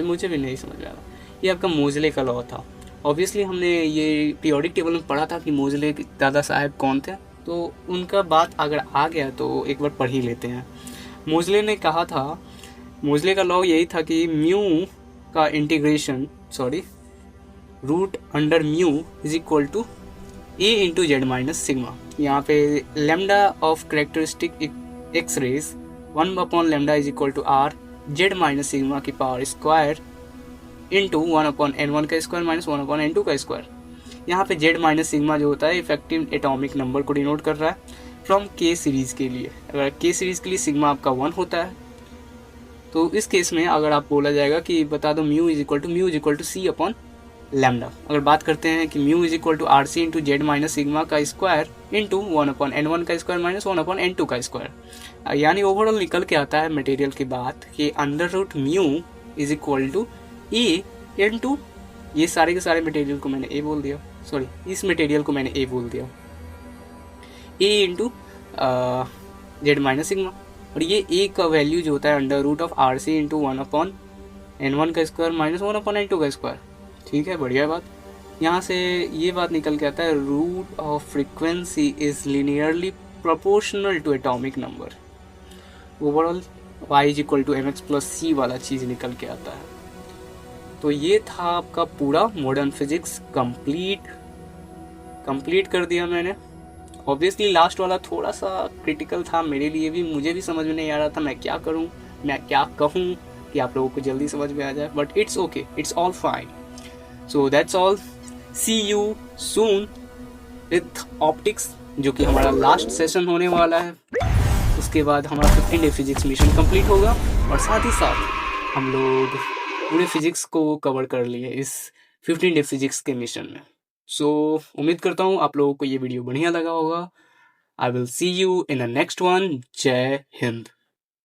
मुझे भी नहीं समझ में आ रहा। ये आपका मोजले का लॉ था। ऑब्वियसली हमने ये पीरियोडिक टेबल में पढ़ा था कि मोजले दादा साहब कौन थे, तो उनका बात अगर आ गया तो एक बार पढ़ ही लेते हैं। मोजले ने कहा था, मोजले का लॉ यही था कि म्यू का integration root under mu is equal to A into Z minus sigma. यहाँ पे lambda of characteristic X rays 1 upon lambda is equal to R Z minus sigma की power square into 1 upon n1 का square minus 1 upon n2 का square. यहाँ पे Z minus sigma जो होता है इफेक्टिव एटॉमिक नंबर को डिनोट कर रहा है फ्रॉम के सीरीज के लिए। अगर के सीरीज के लिए सिग्मा आपका 1 होता है तो इस केस में अगर आप बोला जाएगा कि बता दो mu is equal to C upon lambda. अगर बात करते हैं कि mu is equal to R C into Z minus sigma का स्क्वायर इंटू 1 अपॉन n1 का स्क्वायर माइनस 1 अपॉन n2 का स्क्वायर, यानी ओवरऑल निकल के आता है मटेरियल की बात कि under root mu is equal to A into ये सारे के सारे मटेरियल को मैंने ए बोल दिया, सॉरी इस मटेरियल को मैंने ए बोल दिया, A into Z minus sigma. और ये ए का वैल्यू जो होता है under root of R C into 1 upon n1 का स्क्वायर माइनस 1 अपॉन n2 का स्क्वायर। ठीक है, बढ़िया बात। यहाँ से ये बात निकल के आता है root of frequency is linearly proportional to atomic number. Overall y is equal to mx plus C वाला चीज़ निकल के आता है। तो ये था आपका पूरा मॉडर्न फिजिक्स कंप्लीट कर दिया मैंने। ऑब्वियसली लास्ट वाला थोड़ा सा क्रिटिकल था मेरे लिए भी, मुझे भी समझ में नहीं आ रहा था मैं क्या करूं, मैं क्या कहूं कि आप लोगों को जल्दी समझ में आ जाए, but it's okay, it's all fine. So that's all, see you soon with optics, जो कि हमारा लास्ट सेशन होने वाला है। उसके बाद हमारा 15 डे फिजिक्स मिशन कंप्लीट होगा और साथ ही साथ हम लोग पूरे फिजिक्स को कवर कर लिए इस 15 डे फिजिक्स के मिशन में। सो उम्मीद करता हूँ आप लोगों को ये वीडियो बढ़िया लगा होगा। I will see you in the next one. जय हिंद।